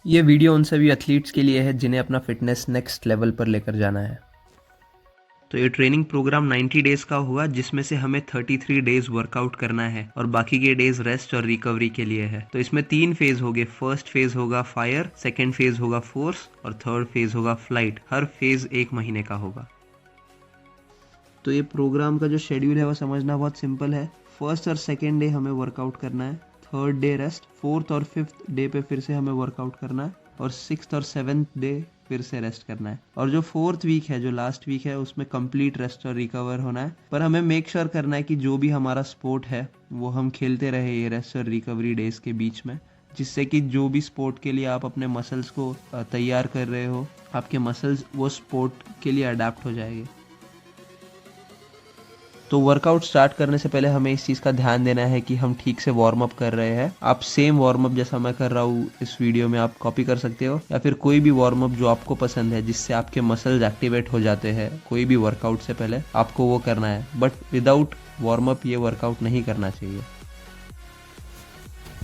ये वीडियो उन सभी एथलीट्स के लिए है जिन्हें अपना फिटनेस नेक्स्ट लेवल पर लेकर जाना है। तो ये ट्रेनिंग प्रोग्राम 90 डेज का हुआ, जिसमें से हमें 33 डेज वर्कआउट करना है और बाकी के डेज रेस्ट और रिकवरी के लिए है। तो इसमें 3 फेज होंगे। फर्स्ट फेज होगा फायर, सेकेंड फेज होगा फोर्स और थर्ड फेज होगा फ्लाइट। हर फेज 1 महीने का होगा। तो ये प्रोग्राम का जो शेड्यूल है वो समझना बहुत सिंपल है। फर्स्ट और सेकेंड डे हमें वर्कआउट करना है, थर्ड डे रेस्ट, फोर्थ और फिफ्थ डे पे फिर से हमें वर्कआउट करना है और सिक्स्थ और सेवेंथ डे फिर से रेस्ट करना है। और जो फोर्थ वीक है, जो लास्ट वीक है, उसमें कंप्लीट रेस्ट और रिकवर होना है। पर हमें मेक श्योर करना है कि जो भी हमारा स्पोर्ट है वो हम खेलते रहे ये रेस्ट और रिकवरी डेज के बीच में, जिससे कि जो भी स्पोर्ट के लिए आप अपने मसल्स को तैयार कर रहे हो, आपके मसल्स वो स्पोर्ट के लिए अडेप्ट हो जाएंगे। तो वर्कआउट स्टार्ट करने से पहले हमें इस चीज़ का ध्यान देना है कि हम ठीक से वार्म अप कर रहे हैं। आप सेम वार्म अप जैसा मैं कर रहा हूँ इस वीडियो में आप कॉपी कर सकते हो, या फिर कोई भी वार्म अप जो आपको पसंद है जिससे आपके मसल्स एक्टिवेट हो जाते हैं। कोई भी वर्कआउट से पहले आपको वो करना है, बट विदाउट वार्म अप ये वर्कआउट नहीं करना चाहिए।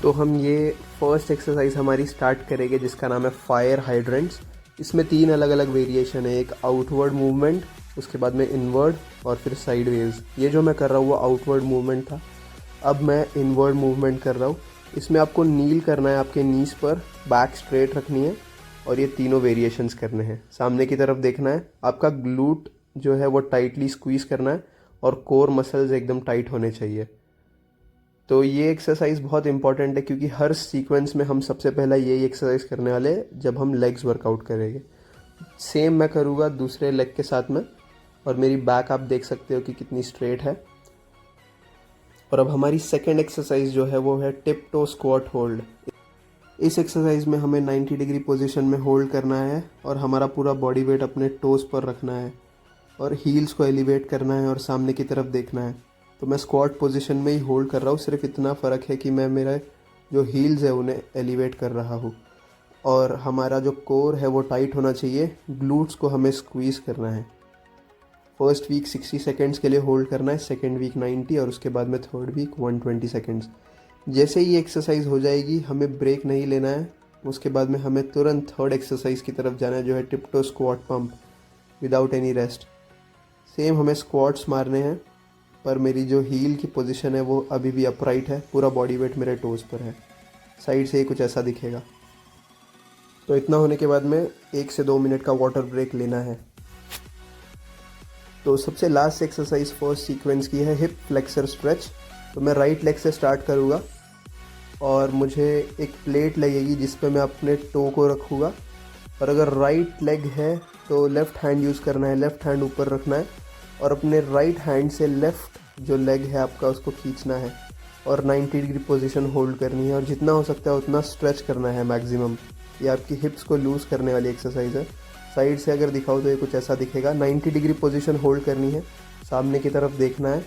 तो हम ये फर्स्ट एक्सरसाइज हमारी स्टार्ट करेंगे जिसका नाम है फायर हाइड्रेंट्स। इसमें 3 अलग अलग वेरिएशन है, एक आउटवर्ड मूवमेंट, उसके बाद में इनवर्ड और फिर साइड वेव्स। ये जो मैं कर रहा हूँ वो आउटवर्ड मूवमेंट था, अब मैं इनवर्ड मूवमेंट कर रहा हूँ। इसमें आपको नील करना है, आपके नीज पर बैक स्ट्रेट रखनी है और ये तीनों वेरिएशंस करने हैं। सामने की तरफ देखना है, आपका ग्लूट जो है वो टाइटली स्क्वीज करना है और कोर मसल्स एकदम टाइट होने चाहिए। तो ये एक्सरसाइज बहुत इंपॉर्टेंट है क्योंकि हर सीक्वेंस में हम सबसे पहला यही एक्सरसाइज करने वाले हैं जब हम लेग्स वर्कआउट करेंगे। सेम मैं करूँगा दूसरे लेग के साथ में, और मेरी बैक आप देख सकते हो कि कितनी स्ट्रेट है। और अब हमारी सेकेंड एक्सरसाइज जो है वो है टिप टो स्क्वाट होल्ड। इस एक्सरसाइज में हमें 90 डिग्री पोजीशन में होल्ड करना है और हमारा पूरा बॉडी वेट अपने टोज पर रखना है और हील्स को एलिवेट करना है और सामने की तरफ देखना है। तो मैं स्क्वाट पोजीशन में ही होल्ड कर रहा हूँ, सिर्फ इतना फ़र्क है कि मैं मेरा जो हील्स है उन्हें एलिवेट कर रहा हूँ और हमारा जो कोर है वो टाइट होना चाहिए। ग्लूट्स को हमें स्क्वीज़ करना है। फर्स्ट वीक 60 सेकेंड्स के लिए होल्ड करना है, सेकेंड वीक 90 और उसके बाद में थर्ड वीक 120 सेकेंड्स। जैसे ही एक्सरसाइज हो जाएगी हमें ब्रेक नहीं लेना है, उसके बाद में हमें तुरंत थर्ड एक्सरसाइज की तरफ जाना है जो है tiptoe squat pump without any rest. Same हमें स्क्वाट्स मारने हैं, पर मेरी जो हील की पोजीशन है वो अभी भी अपराइट है, पूरा बॉडी वेट मेरे टोज़ पर है। साइड से ही कुछ ऐसा दिखेगा। तो इतना होने के बाद में 1 से 2 मिनट का वाटर ब्रेक लेना है। तो सबसे लास्ट एक्सरसाइज फर्स्ट सीक्वेंस की है हिप फ्लेक्सर स्ट्रेच। तो मैं राइट लेग से स्टार्ट करूँगा और मुझे एक प्लेट लगेगी जिस पे मैं अपने टो को रखूँगा। और अगर राइट लेग है तो लेफ़्ट हैंड यूज़ करना है, लेफ़्ट हैंड ऊपर रखना है और अपने राइट हैंड से लेफ़्ट जो लेग है आपका उसको खींचना है और 90 डिग्री पोजीशन होल्ड करनी है और जितना हो सकता है उतना स्ट्रेच करना है मैक्सिमम। ये आपकी हिप्स को लूज़ करने वाली एक्सरसाइज है। साइड से अगर दिखाओ तो ये कुछ ऐसा दिखेगा। 90 डिग्री पोजीशन होल्ड करनी है, सामने की तरफ देखना है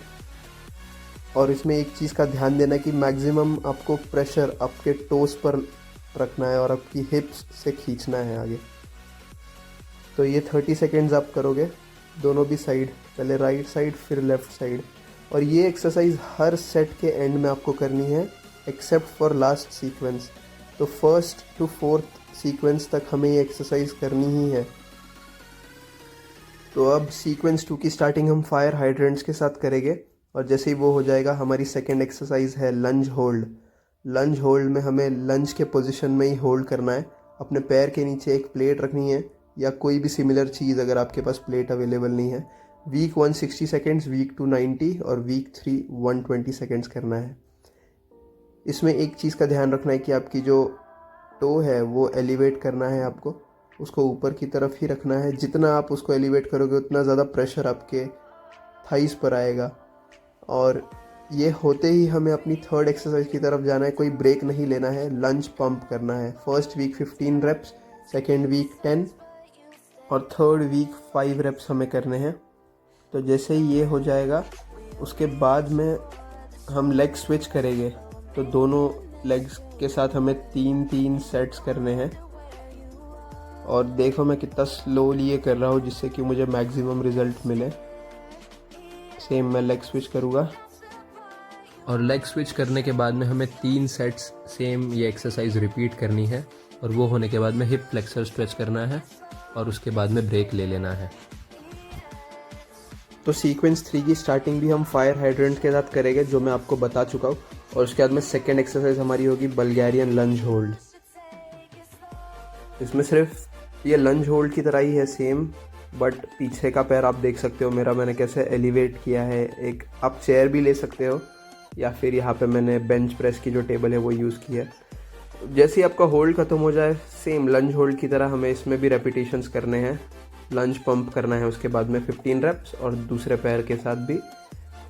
और इसमें एक चीज़ का ध्यान देना है कि मैक्सिमम आपको प्रेशर आपके टोस पर रखना है और आपकी हिप्स से खींचना है आगे। तो ये 30 सेकेंड्स आप करोगे दोनों भी साइड, पहले राइट साइड फिर लेफ़्ट साइड। और ये एक्सरसाइज हर सेट के एंड में आपको करनी है एक्सेप्ट फॉर लास्ट सीक्वेंस। तो फर्स्ट टू फोर्थ सीक्वेंस तक हमें ये एक्सरसाइज करनी ही है। तो अब सीक्वेंस 2 की स्टार्टिंग हम फायर हाइड्रेंट्स के साथ करेंगे और जैसे ही वो हो जाएगा हमारी सेकेंड एक्सरसाइज है लंज होल्ड। लंज होल्ड में हमें लंज के पोजीशन में ही होल्ड करना है। अपने पैर के नीचे एक प्लेट रखनी है या कोई भी सिमिलर चीज़ अगर आपके पास प्लेट अवेलेबल नहीं है। वीक 1 60 सेकेंड्स, वीक 2 90 और वीक 3 120 सेकेंड्स करना है। इसमें एक चीज़ का ध्यान रखना है कि आपकी जो टो है वो एलिवेट करना है, आपको उसको ऊपर की तरफ ही रखना है। जितना आप उसको एलिवेट करोगे उतना ज़्यादा प्रेशर आपके थाइस पर आएगा। और ये होते ही हमें अपनी थर्ड एक्सरसाइज की तरफ जाना है, कोई ब्रेक नहीं लेना है, लंज पंप करना है। First week 15 reps, second week 10 और थर्ड वीक 5 रेप्स हमें करने हैं। तो जैसे ही ये हो जाएगा उसके बाद में हम लेग स्विच करेंगे। तो दोनों लेग्स के साथ हमें 3-3 सेट्स करने हैं और देखो मैं कितना स्लोली ये कर रहा हूँ जिससे कि मुझे मैक्सिमम रिजल्ट मिले। सेम मैं लेग स्विच करूँगा और लेग स्विच करने के बाद में हमें 3 सेट्स सेम ये एक्सरसाइज रिपीट करनी है। और वो होने के बाद में हिप फ्लेक्सर स्ट्रेच करना है और उसके बाद में ब्रेक ले लेना है। तो सीक्वेंस 3 की स्टार्टिंग भी हम फायर हाइड्रेंट के साथ करेंगे, जो मैं आपको बता चुका हूँ। और उसके बाद में सेकेंड एक्सरसाइज हमारी होगी बल्गेरियन लंज होल्ड। इसमें सिर्फ ये लंज होल्ड की तरह ही है सेम, बट पीछे का पैर आप देख सकते हो मेरा मैंने कैसे एलिवेट किया है। एक आप चेयर भी ले सकते हो या फिर यहाँ पे मैंने बेंच प्रेस की जो टेबल है वो यूज़ किया है। जैसे ही आपका होल्ड ख़त्म हो जाए, सेम लंज होल्ड की तरह हमें इसमें भी रेपिटेशंस करने हैं। लंज पंप करना है, उसके बाद में 15 रेप्स और दूसरे पैर के साथ भी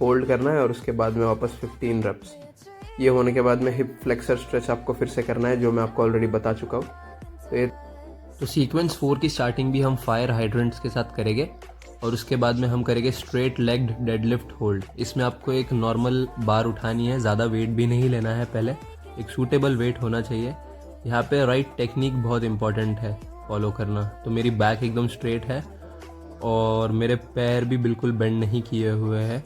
होल्ड करना है और उसके बाद में वापस 15 रेप्स। ये होने के बाद में हिप फ्लेक्सर स्ट्रेच आपको फिर से करना है, जो मैं आपको ऑलरेडी बता चुका हूँ। तो सीक्वेंस 4 की स्टार्टिंग भी हम फायर हाइड्रेंट्स के साथ करेंगे और उसके बाद में हम करेंगे स्ट्रेट लेग्ड डेडलिफ्ट होल्ड। इसमें आपको एक नॉर्मल बार उठानी है, ज़्यादा वेट भी नहीं लेना है, पहले एक सूटेबल वेट होना चाहिए। यहाँ पे राइट टेक्निक बहुत इंपॉर्टेंट है फॉलो करना। तो मेरी बैक एकदम स्ट्रेट है और मेरे पैर भी बिल्कुल बेंड नहीं किए हुए हैं।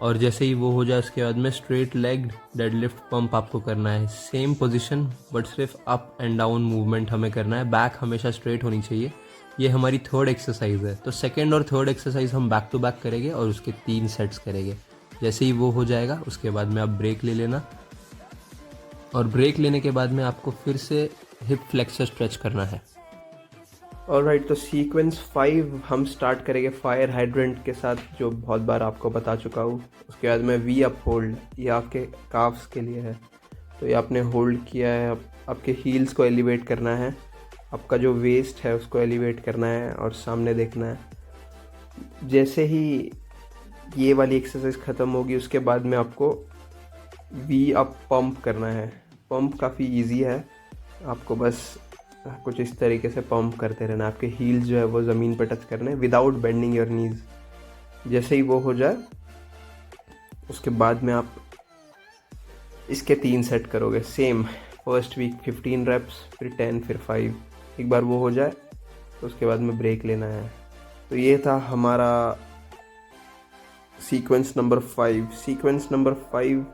और जैसे ही वो हो जाए उसके बाद में स्ट्रेट लेग डेडलिफ्ट पंप आपको करना है, सेम पोजीशन बट सिर्फ अप एंड डाउन मूवमेंट हमें करना है। बैक हमेशा स्ट्रेट होनी चाहिए। ये हमारी थर्ड एक्सरसाइज है। तो सेकेंड और थर्ड एक्सरसाइज हम बैक टू बैक करेंगे और उसके 3 सेट्स करेंगे। जैसे ही वो हो जाएगा उसके बाद में आप ब्रेक ले लेना और ब्रेक लेने के बाद में आपको फिर से हिप फ्लेक्सर स्ट्रेच करना है। ऑलराइट, तो सीक्वेंस 5 हम स्टार्ट करेंगे फायर हाइड्रेंट के साथ, जो बहुत बार आपको बता चुका हूँ। उसके बाद में वी अप होल्ड, ये आपके काफ्स के लिए है। तो ये आपने होल्ड किया है, आपके हील्स को एलिवेट करना है, आपका जो वेस्ट है उसको एलिवेट करना है और सामने देखना है। जैसे ही ये वाली एक्सरसाइज ख़त्म होगी उसके बाद में आपको वी अप पंप करना है। पंप काफ़ी इजी है, आपको बस कुछ इस तरीके से पंप करते रहना। आपके हील्स जो है वो ज़मीन पर टच करने विदाउट बेंडिंग योर नीज। जैसे ही वो हो जाए उसके बाद में आप इसके 3 सेट करोगे सेम। फर्स्ट वीक 15 रेप्स, फिर 10, फिर 5। एक बार वो हो जाए तो उसके बाद में ब्रेक लेना है। तो ये था हमारा सीक्वेंस नंबर 5। सीक्वेंस नंबर 5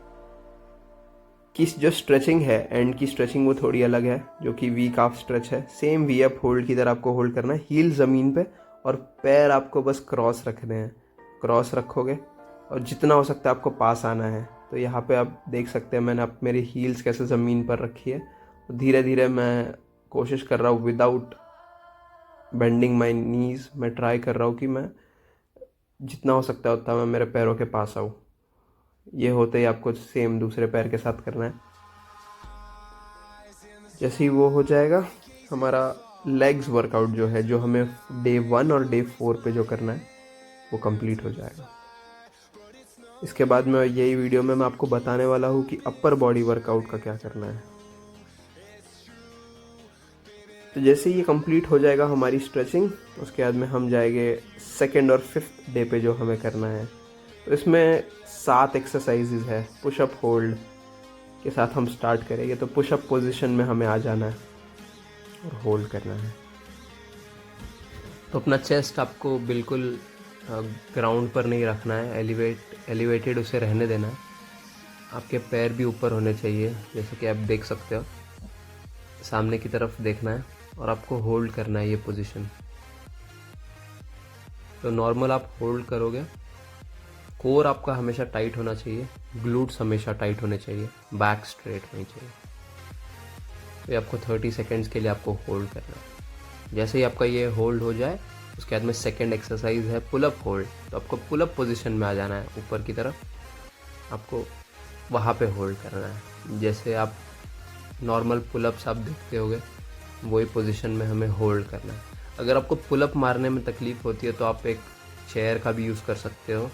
की जो स्ट्रेचिंग है, एंड की स्ट्रेचिंग वो थोड़ी अलग है, जो कि वी काफ स्ट्रेच है। सेम वी अप होल्ड की तरह आपको होल्ड करना है, हील ज़मीन पे और पैर आपको बस क्रॉस रखने हैं। क्रॉस रखोगे और जितना हो सकता है आपको पास आना है। तो यहाँ पे आप देख सकते हैं मैंने आप मेरी हील्स कैसे ज़मीन पर रखी है। धीरे धीरे मैं कोशिश कर रहा हूँ विदाउट बेंडिंग माई नीज। मैं ट्राई कर रहा हूँ कि मैं जितना हो सकता है उतना मैं मेरे पैरों के पास आऊँ। ये होते ही आपको सेम दूसरे पैर के साथ करना है। जैसे ही वो हो जाएगा हमारा लेग्स वर्कआउट जो है, जो हमें डे 1 और डे 4 पे जो करना है वो कंप्लीट हो जाएगा। इसके बाद में यही वीडियो में मैं आपको बताने वाला हूँ कि अपर बॉडी वर्कआउट का क्या करना है। तो जैसे ये कंप्लीट हो जाएगा हमारी स्ट्रेचिंग, उसके बाद में हम जाएंगे सेकेंड और 5th डे पे जो हमें करना है। तो इसमें 7 एक्सरसाइजेज है। पुशअप होल्ड के साथ हम स्टार्ट करेंगे। तो पुशअप पोजीशन में हमें आ जाना है और होल्ड करना है। तो अपना चेस्ट आपको बिल्कुल ग्राउंड पर नहीं रखना है, एलिवेटेड उसे रहने देना है। आपके पैर भी ऊपर होने चाहिए, जैसे कि आप देख सकते हो। सामने की तरफ देखना है और आपको होल्ड करना है ये पोजीशन। तो नॉर्मल आप होल्ड करोगे। कोर आपका हमेशा टाइट होना चाहिए, ग्लूट्स हमेशा टाइट होने चाहिए, बैक स्ट्रेट होनी चाहिए। तो ये आपको 30 सेकेंड्स के लिए आपको होल्ड करना है। जैसे ही आपका ये होल्ड हो जाए उसके बाद में सेकेंड एक्सरसाइज है पुलअप होल्ड। तो आपको पुलअप पोजीशन में आ जाना है, ऊपर की तरफ आपको वहाँ पे होल्ड करना है। जैसे आप नॉर्मल पुलअप्स आप देखते होगे, वही पोजीशन में हमें होल्ड करना है। अगर आपको पुलअप मारने में तकलीफ़ होती है तो आप एक चेयर का भी यूज़ कर सकते हो,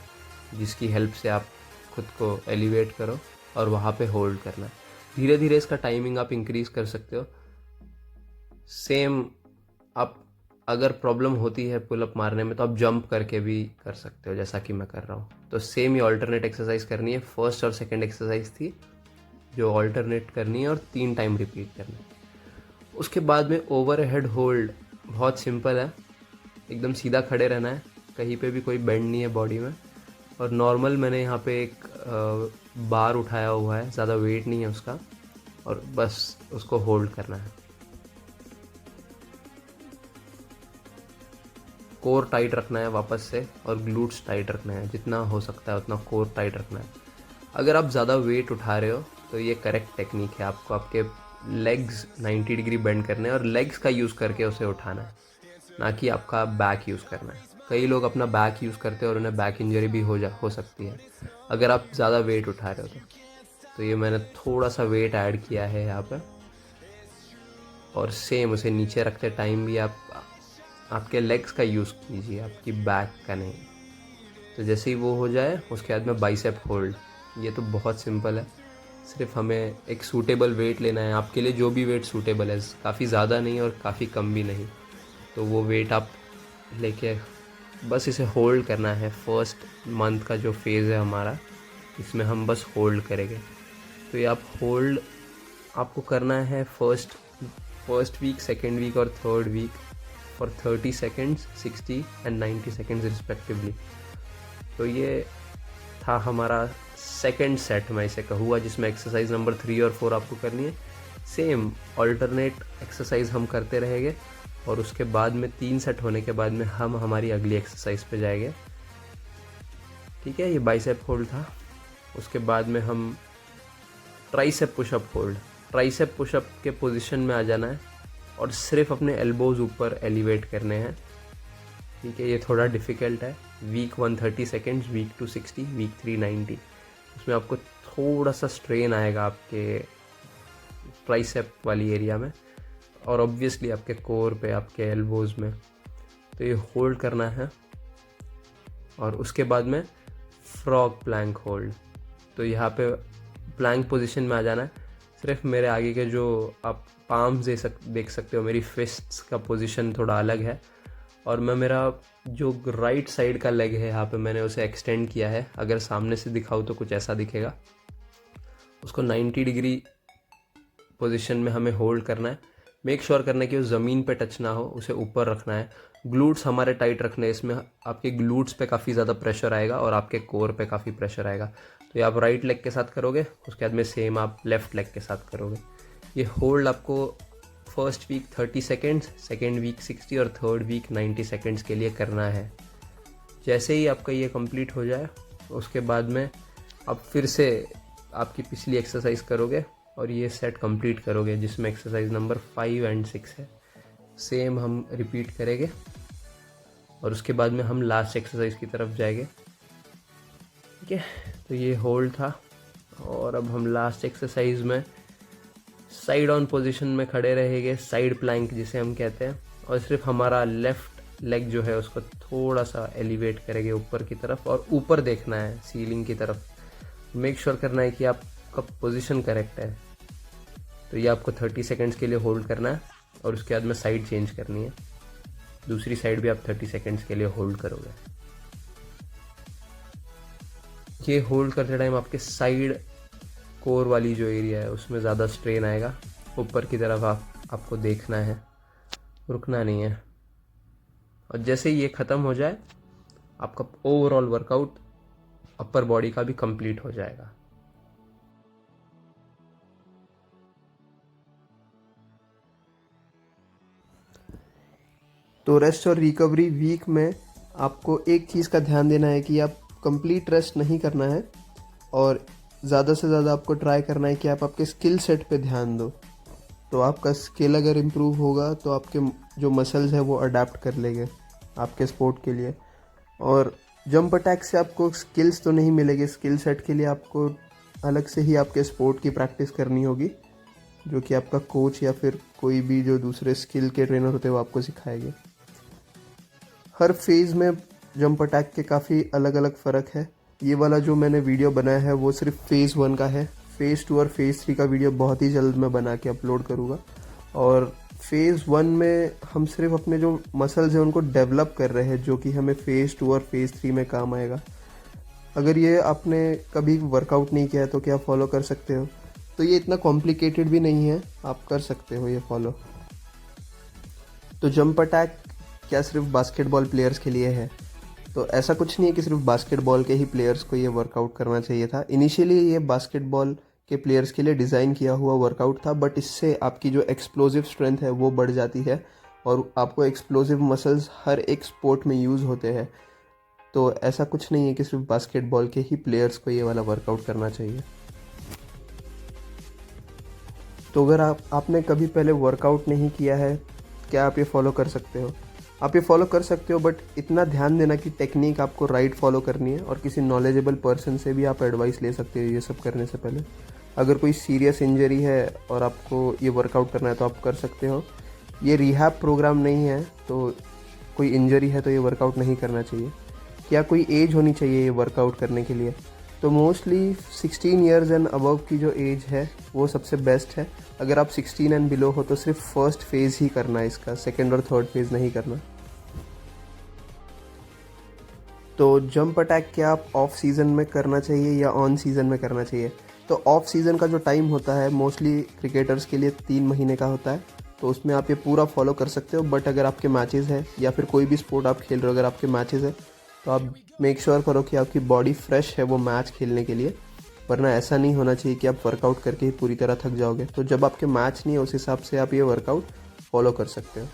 जिसकी हेल्प से आप खुद को एलिवेट करो और वहाँ पे होल्ड करना है। धीरे धीरे इसका टाइमिंग आप इंक्रीज़ कर सकते हो। सेम आप अगर प्रॉब्लम होती है पुलअप मारने में तो आप जंप करके भी कर सकते हो, जैसा कि मैं कर रहा हूँ। तो सेम ही ऑल्टरनेट एक्सरसाइज करनी है। फर्स्ट और सेकेंड एक्सरसाइज थी जो ऑल्टरनेट करनी है और 3 टाइम रिपीट करनी है। उसके बाद में ओवर हेड होल्ड बहुत सिंपल है, एकदम सीधा खड़े रहना है, कहीं पे भी कोई बेंड नहीं है बॉडी में। और नॉर्मल मैंने यहाँ पे एक बार उठाया हुआ है, ज़्यादा वेट नहीं है उसका, और बस उसको होल्ड करना है। कोर टाइट रखना है वापस से, और ग्लूट्स टाइट रखना है, जितना हो सकता है उतना कोर टाइट रखना है। अगर आप ज़्यादा वेट उठा रहे हो तो ये करेक्ट टेक्निक है, आपको आपके लेग्स 90 डिग्री बेंड करने हैं और लेग्स का यूज़ करके उसे उठाना है, ना कि आपका बैक यूज़ करना है। कई लोग अपना बैक यूज़ करते हैं और उन्हें बैक इंजरी भी हो सकती है अगर आप ज़्यादा वेट उठा रहे हो तो ये मैंने थोड़ा सा वेट ऐड किया है यहाँ पे, और सेम उसे नीचे रखते टाइम भी आप आपके लेग्स का यूज़ कीजिए, आपकी बैक का नहीं। तो जैसे ही वो हो जाए उसके बाद में बाइसेप होल्ड। ये तो बहुत सिंपल है, सिर्फ हमें एक सूटेबल वेट लेना है आपके लिए, जो भी वेट सूटेबल है, काफ़ी ज़्यादा नहीं और काफ़ी कम भी नहीं, तो वो वेट आप लेके बस इसे होल्ड करना है। फर्स्ट मंथ का जो फेज़ है हमारा, इसमें हम बस होल्ड करेंगे। तो ये आप होल्ड आपको करना है फर्स्ट वीक, सेकेंड वीक और third week for 30 seconds, 60 and 90 seconds respectively. तो ये था हमारा सेकेंड सेट, मैं इसे कहूँगा, जिसमें एक्सरसाइज नंबर 3 और 4 आपको करनी है। सेम ऑल्टरनेट एक्सरसाइज हम करते रहेंगे, और उसके बाद में 3 सेट होने के बाद में हम हमारी अगली एक्सरसाइज पे जाएंगे। ठीक है, ये बाइसेप होल्ड था। उसके बाद में हम tricep pushup hold. Tricep pushup के पोजीशन में आ जाना है और सिर्फ अपने एल्बोज ऊपर एलिवेट करने हैं। ठीक है, ये थोड़ा डिफ़िकल्ट है। वीक 1 30 सेकेंड्स, वीक 2 60, वीक 3 90। उसमें आपको थोड़ा सा स्ट्रेन आएगा आपके ट्राइसेप वाली एरिया में, और ऑब्वियसली आपके कोर पे, आपके एल्बोज में। तो ये होल्ड करना है। और उसके बाद में फ्रॉग प्लैंक होल्ड। तो यहाँ पे प्लैंक पोजीशन में आ जाना है। सिर्फ मेरे आगे के जो आप पाम्स देख सकते हो, मेरी फिस्ट्स का पोजीशन थोड़ा अलग है, और मैं मेरा जो राइट साइड का लेग है यहाँ पे मैंने उसे एक्सटेंड किया है। अगर सामने से दिखाऊँ तो कुछ ऐसा दिखेगा। उसको 90 डिग्री पोजीशन में हमें होल्ड करना है। मेक श्योर करना है कि वो ज़मीन पे टच ना हो, उसे ऊपर रखना है। ग्लूट्स हमारे टाइट रखने हैं। इसमें आपके ग्लूट्स पे काफ़ी ज़्यादा प्रेशर आएगा और आपके कोर पे काफ़ी प्रेशर आएगा। तो ये आप राइट लेग के साथ करोगे, उसके बाद में सेम आप लेफ़्ट लेग के साथ करोगे। ये होल्ड आपको first week 30 seconds, second week 60 और थर्ड वीक 90 सेकेंड्स के लिए करना है। जैसे ही आपका ये कंप्लीट हो जाए उसके बाद में आप फिर से आपकी पिछली एक्सरसाइज करोगे और ये सेट कंप्लीट करोगे, जिसमें एक्सरसाइज नंबर 5 एंड 6 है। सेम हम रिपीट करेंगे और उसके बाद में हम लास्ट एक्सरसाइज की तरफ जाएंगे। ठीक है, तो ये होल्ड था, और अब हम लास्ट एक्सरसाइज में साइड ऑन पोजीशन में खड़े रहेंगे, साइड प्लैंक जिसे हम कहते हैं, और सिर्फ हमारा लेफ्ट लेग जो है उसको थोड़ा सा एलिवेट करेंगे ऊपर की तरफ, और ऊपर देखना है सीलिंग की तरफ। मेक श्योर करना है कि आपका पोजीशन करेक्ट है। तो ये आपको 30 सेकेंड्स के लिए होल्ड करना है, और उसके बाद में साइड चेंज करनी है। दूसरी साइड भी आप 30 सेकेंड्स के लिए होल्ड करोगे। ये होल्ड करते टाइम आपके साइड कोर वाली जो एरिया है उसमें ज़्यादा स्ट्रेन आएगा। ऊपर की तरफ आपको देखना है, रुकना नहीं है। और जैसे ही ये ख़त्म हो जाए आपका ओवरऑल वर्कआउट अपर बॉडी का भी कंप्लीट हो जाएगा। तो रेस्ट और रिकवरी वीक में आपको एक चीज़ का ध्यान देना है कि आप कंप्लीट रेस्ट नहीं करना है, और ज़्यादा से ज़्यादा आपको ट्राई करना है कि आप आपके स्किल सेट पे ध्यान दो। तो आपका स्किल अगर इम्प्रूव होगा तो आपके जो मसल्स है वो अडेप्ट कर लेंगे आपके स्पोर्ट के लिए। और जंप अटैक से आपको स्किल्स तो नहीं मिलेगी, स्किल सेट के लिए आपको अलग से ही आपके स्पोर्ट की प्रैक्टिस करनी होगी, जो कि आपका कोच या फिर कोई भी जो दूसरे स्किल के ट्रेनर होते हैं वो आपको सिखाएंगे। हर फेज़ में जंप अटैक के काफ़ी अलग अलग फ़र्क है। ये वाला जो मैंने वीडियो बनाया है वो सिर्फ फेज़ 1 का है। फेज़ 2 और फेज़ 3 का वीडियो बहुत ही जल्द मैं बना के अपलोड करूँगा। और फेज़ 1 में हम सिर्फ अपने जो मसल्स हैं उनको डेवलप कर रहे हैं, जो कि हमें फेज़ 2 और फेज़ 3 में काम आएगा। अगर ये आपने कभी वर्कआउट नहीं किया है तो क्या फॉलो कर सकते हो। तो ये इतना कॉम्प्लिकेटेड भी नहीं है, आप कर सकते हो ये फॉलो। तो जंप अटैक क्या सिर्फ बास्केटबॉल प्लेयर्स के लिए है? तो ऐसा कुछ नहीं है कि सिर्फ बास्केटबॉल के ही प्लेयर्स को ये वर्कआउट करना चाहिए था। इनिशियली ये बास्केटबॉल के प्लेयर्स के लिए डिज़ाइन किया हुआ वर्कआउट था, बट इससे आपकी जो एक्सप्लोजिव स्ट्रेंथ है वो बढ़ जाती है, और आपको एक्सप्लोसिव मसल्स हर एक स्पोर्ट में यूज़ होते हैं। तो ऐसा कुछ नहीं है कि सिर्फ बास्केटबॉल के ही प्लेयर्स को ये वाला वर्कआउट करना चाहिए। तो अगर आपने कभी पहले वर्कआउट नहीं किया है, क्या आप ये फॉलो कर सकते हो? आप ये फॉलो कर सकते हो, बट इतना ध्यान देना कि टेक्निक आपको राइट फॉलो करनी है और किसी नॉलेजेबल पर्सन से भी आप एडवाइस ले सकते हो ये सब करने से पहले। अगर कोई सीरियस इंजरी है और आपको ये वर्कआउट करना है तो आप कर सकते हो। ये रिहैब प्रोग्राम नहीं है, तो कोई इंजरी है तो ये वर्कआउट नहीं करना चाहिए। क्या कोई एज होनी चाहिए ये वर्कआउट करने के लिए? तो मोस्टली 16 ईयर्स एंड अबव की जो एज है वो सबसे बेस्ट है। अगर आप 16 एंड बिलो हो तो सिर्फ फर्स्ट फेज़ ही करना है इसका, सेकेंड और थर्ड फेज़ नहीं करना। तो जंप अटैक क्या आप ऑफ सीज़न में करना चाहिए या ऑन सीज़न में करना चाहिए? तो ऑफ सीज़न का जो टाइम होता है मोस्टली क्रिकेटर्स के लिए 3 महीने का होता है, तो उसमें आप ये पूरा फॉलो कर सकते हो। बट अगर आपके मैचेस है या फिर कोई भी स्पोर्ट आप खेल रहे हो, अगर आपके मैचेस है तो आप मेक श्योर करो कि आपकी बॉडी फ्रेश है वो मैच खेलने के लिए, वरना ऐसा नहीं होना चाहिए कि आप वर्कआउट करके ही पूरी तरह थक जाओगे। तो जब आपके मैच नहीं है उस हिसाब से आप ये वर्कआउट फॉलो कर सकते हो।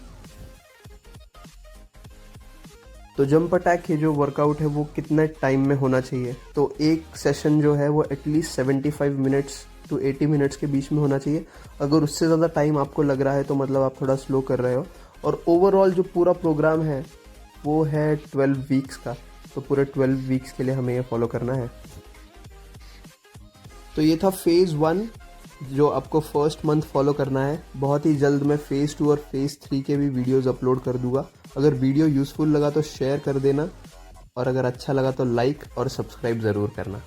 तो जंप अटैक ये जो वर्कआउट है वो कितने टाइम में होना चाहिए? तो एक सेशन जो है वो एटलीस्ट 75 मिनट्स टू 80 मिनट्स के बीच में होना चाहिए। अगर उससे ज़्यादा टाइम आपको लग रहा है तो मतलब आप थोड़ा स्लो कर रहे हो। और ओवरऑल जो पूरा प्रोग्राम है वो है 12 वीक्स का, तो पूरे 12 वीक्स के लिए हमें ये फॉलो करना है। तो ये था फेज़ 1 जो आपको फर्स्ट मंथ फॉलो करना है। बहुत ही जल्द मैं फेज़ 2 और फेज़ 3 के भी वीडियोस अपलोड कर दूंगा। अगर वीडियो यूज़फुल लगा तो शेयर कर देना, और अगर अच्छा लगा तो लाइक और सब्सक्राइब ज़रूर करना।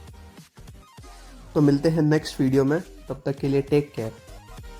तो मिलते हैं नेक्स्ट वीडियो में, तब तक के लिए टेक केयर।